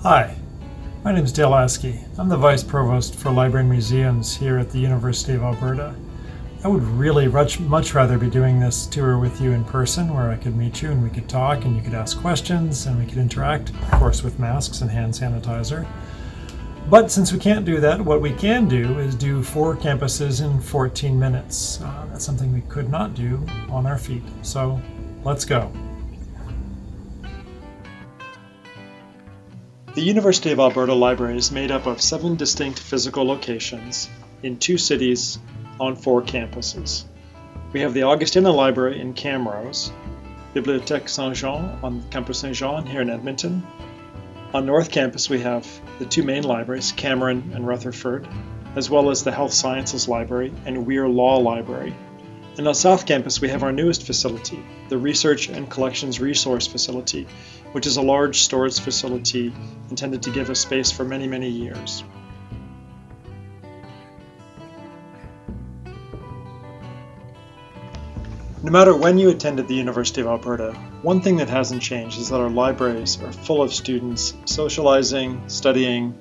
Hi, my name is Dale Askey. I'm the Vice Provost for Library and Museums here at the University of Alberta. I would really much rather be doing this tour with you in person, where I could meet you and we could talk and you could ask questions and we could interact, of course with masks and hand sanitizer. But since we can't do that, what we can do is do 4 campuses in 14 minutes. That's something we could not do on our feet. So let's go. The University of Alberta Library is made up of 7 distinct physical locations in 2 cities on 4 campuses. We have the Augustana Library in Camrose, Bibliothèque Saint-Jean on Campus Saint-Jean here in Edmonton. On North Campus we have the 2 main libraries, Cameron and Rutherford, as well as the Health Sciences Library and Weir Law Library. And on South Campus we have our newest facility, the Research and Collections Resource Facility, which is a large storage facility intended to give us space for many, many years. No matter when you attended the University of Alberta, one thing that hasn't changed is that our libraries are full of students socializing, studying,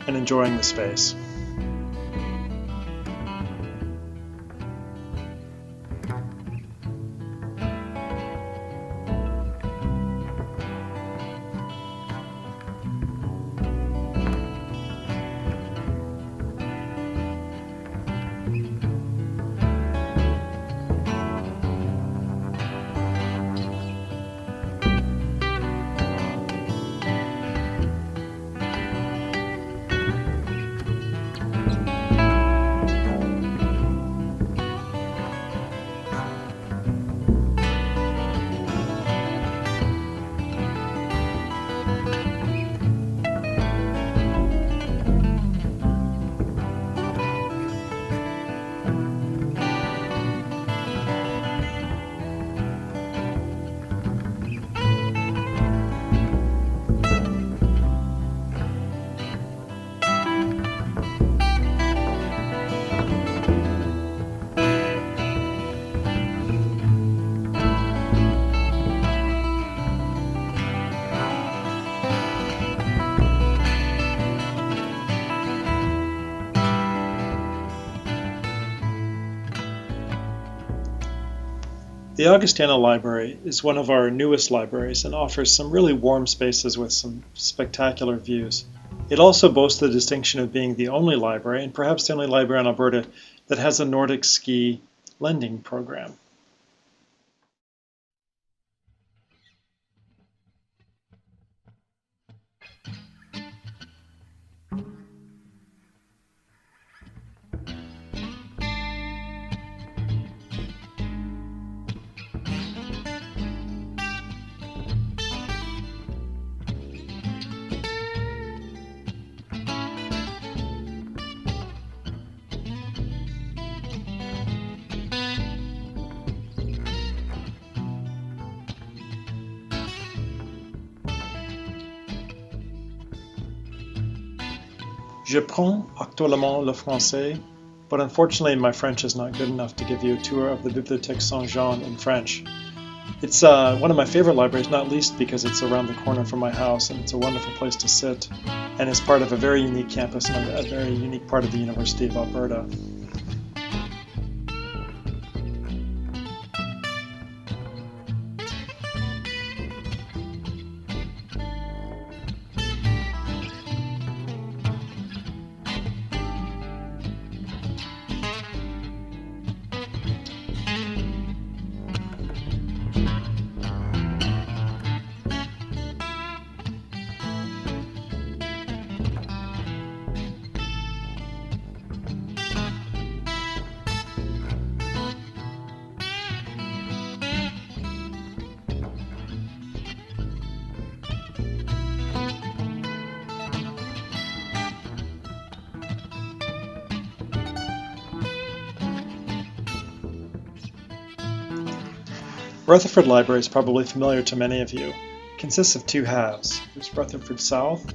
and enjoying the space. The Augustana Library is one of our newest libraries and offers some really warm spaces with some spectacular views. It also boasts the distinction of being the only library, and perhaps the only library in Alberta, that has a Nordic ski lending program. Je prends actuellement le français, but unfortunately my French is not good enough to give you a tour of the Bibliothèque Saint-Jean in French. It's one of my favorite libraries, not least because it's around the corner from my house and it's a wonderful place to sit, and it's part of a very unique campus and a very unique part of the University of Alberta. Rutherford Library is probably familiar to many of you. It consists of 2 halves. There's Rutherford South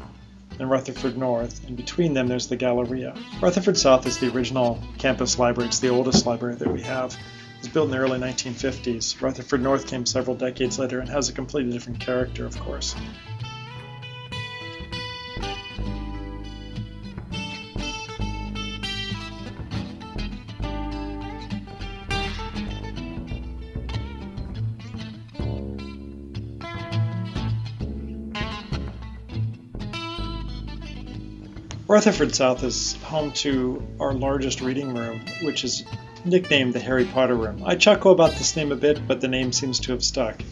and Rutherford North, and between them there's the Galleria. Rutherford South is the original campus library. It's the oldest library that we have. It was built in the early 1950s. Rutherford North came several decades later and has a completely different character, of course. Rutherford South is home to our largest reading room, which is nicknamed the Harry Potter Room. I chuckle about this name a bit, but the name seems to have stuck.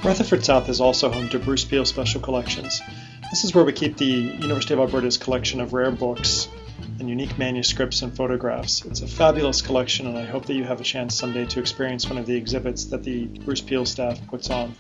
Rutherford South is also home to Bruce Peale Special Collections. This is where we keep the University of Alberta's collection of rare books and unique manuscripts and photographs. It's a fabulous collection, and I hope that you have a chance someday to experience one of the exhibits that the Bruce Peale staff puts on.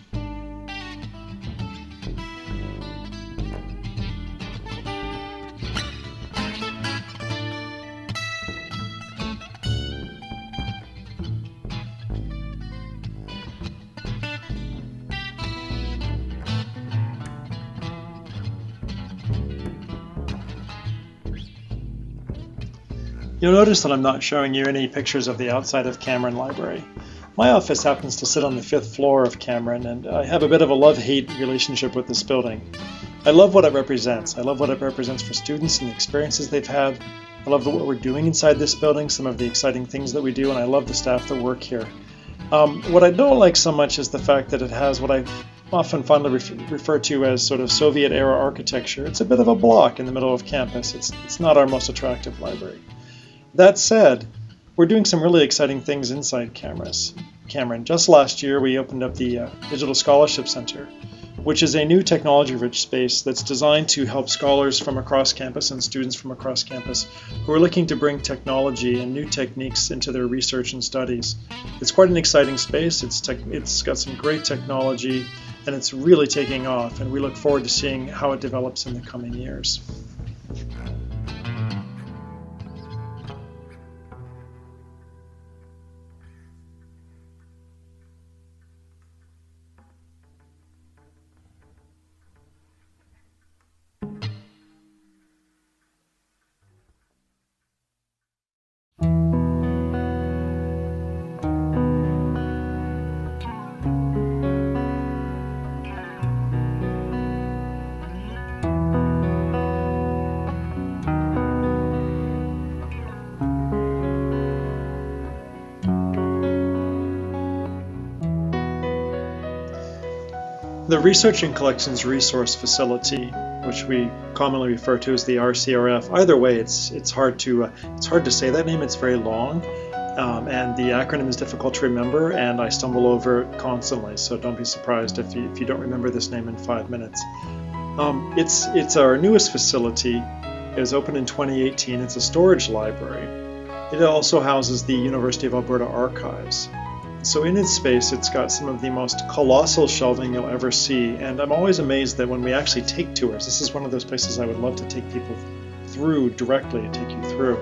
You'll notice that I'm not showing you any pictures of the outside of Cameron Library. My office happens to sit on the 5th floor of Cameron, and I have a bit of a love-hate relationship with this building. I love what it represents. I love what it represents for students and the experiences they've had. I love what we're doing inside this building, some of the exciting things that we do, and I love the staff that work here. What I don't like so much is the fact that it has what I often fondly refer to as sort of Soviet-era architecture. It's a bit of a block in the middle of campus. It's not our most attractive library. That said, we're doing some really exciting things inside Cameron. Just last year, we opened up the Digital Scholarship Center, which is a new technology-rich space that's designed to help scholars from across campus and students from across campus who are looking to bring technology and new techniques into their research and studies. It's quite an exciting space. It's got some great technology, and it's really taking off, and we look forward to seeing how it develops in the coming years. The Research and Collections Resource Facility, which we commonly refer to as the RCRF, either way, it's hard to say that name. It's very long, and the acronym is difficult to remember, and I stumble over it constantly. So don't be surprised if you don't remember this name in 5 minutes. It's our newest facility. It was opened in 2018. It's a storage library. It also houses the University of Alberta Archives. So in its space, it's got some of the most colossal shelving you'll ever see, and I'm always amazed that when we actually take tours, this is one of those places I would love to take people through directly, and take you through.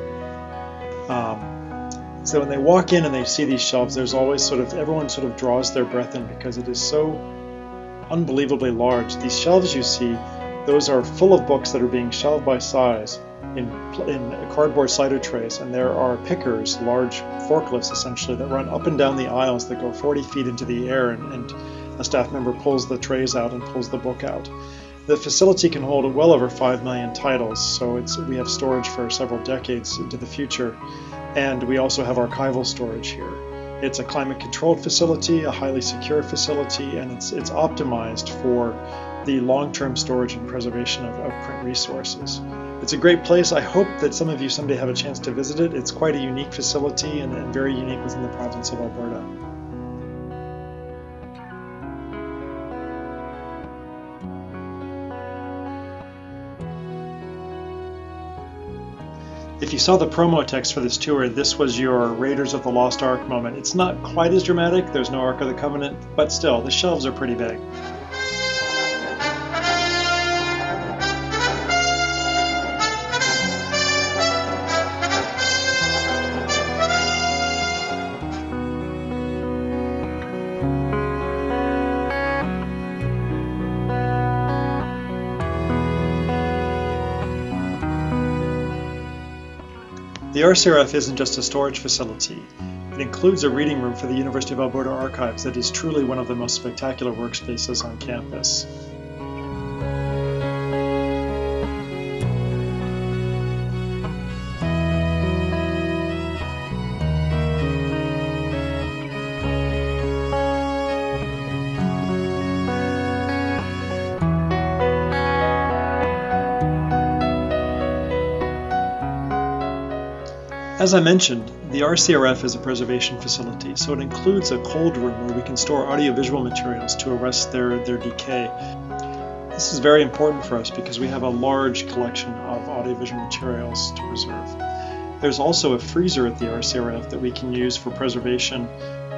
So when they walk in and they see these shelves, there's always everyone sort of draws their breath in because it is so unbelievably large. These shelves you see, those are full of books that are being shelved by size in cardboard cider trays, and there are pickers, large forklifts essentially, that run up and down the aisles that go 40 feet into the air, and a staff member pulls the trays out and pulls the book out. The facility can hold well over 5 million titles, so we have storage for several decades into the future, and we also have archival storage here. It's a climate-controlled facility, a highly secure facility, and it's optimized for the long-term storage and preservation of print resources. It's a great place. I hope that some of you someday have a chance to visit it. It's quite a unique facility and very unique within the province of Alberta. If you saw the promo text for this tour, this was your Raiders of the Lost Ark moment. It's not quite as dramatic. There's no Ark of the Covenant, but still, the shelves are pretty big. The RCRF isn't just a storage facility. It includes a reading room for the University of Alberta Archives that is truly one of the most spectacular workspaces on campus. As I mentioned, the RCRF is a preservation facility, so it includes a cold room where we can store audiovisual materials to arrest their decay. This is very important for us because we have a large collection of audiovisual materials to preserve. There's also a freezer at the RCRF that we can use for preservation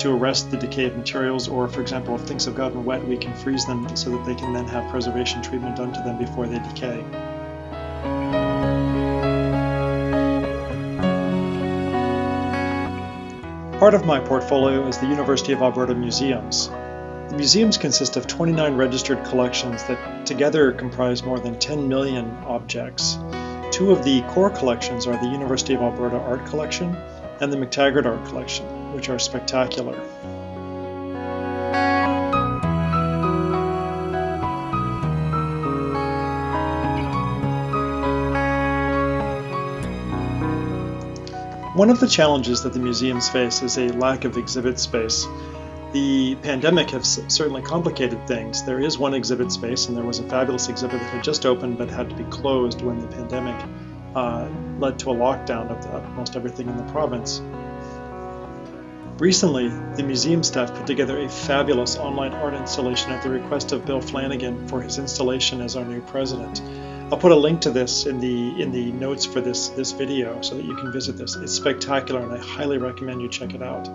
to arrest the decay of materials, or for example, if things have gotten wet, we can freeze them so that they can then have preservation treatment done to them before they decay. Part of my portfolio is the University of Alberta Museums. The museums consist of 29 registered collections that together comprise more than 10 million objects. Two of the core collections are the University of Alberta Art Collection and the McTaggart Art Collection, which are spectacular. One of the challenges that the museums face is a lack of exhibit space. The pandemic has certainly complicated things. There is one exhibit space, and there was a fabulous exhibit that had just opened but had to be closed when the pandemic led to a lockdown of most everything in the province. Recently, the museum staff put together a fabulous online art installation at the request of Bill Flanagan for his installation as our new president. I'll put a link to this in the notes for this video so that you can visit this. It's spectacular, and I highly recommend you check it out.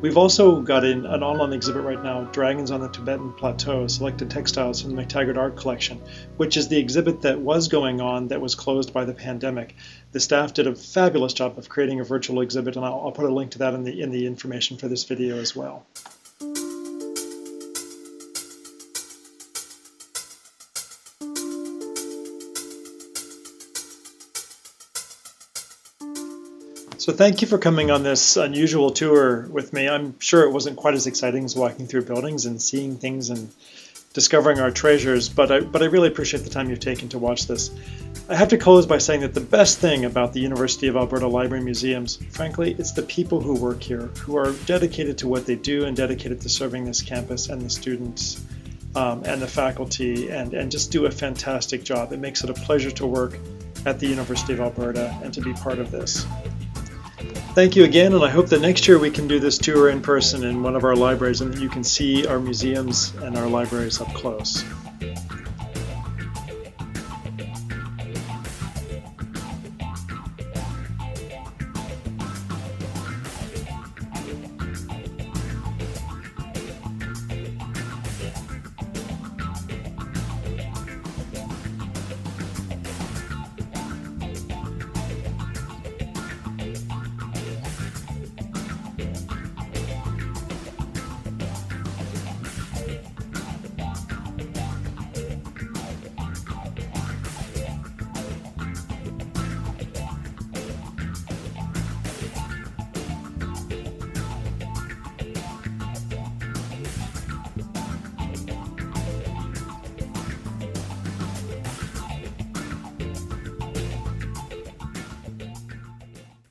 We've also got an online exhibit right now, Dragons on the Tibetan Plateau, Selected Textiles from the McTaggart Art Collection, which is the exhibit that was going on that was closed by the pandemic. The staff did a fabulous job of creating a virtual exhibit, and I'll put a link to that in the information for this video as well. So thank you for coming on this unusual tour with me. I'm sure it wasn't quite as exciting as walking through buildings and seeing things and discovering our treasures, but I really appreciate the time you've taken to watch this. I have to close by saying that the best thing about the University of Alberta Library and Museums, frankly, it's the people who work here, who are dedicated to what they do and dedicated to serving this campus and the students and the faculty, and just do a fantastic job. It makes it a pleasure to work at the University of Alberta and to be part of this. Thank you again, and I hope that next year we can do this tour in person in one of our libraries and that you can see our museums and our libraries up close.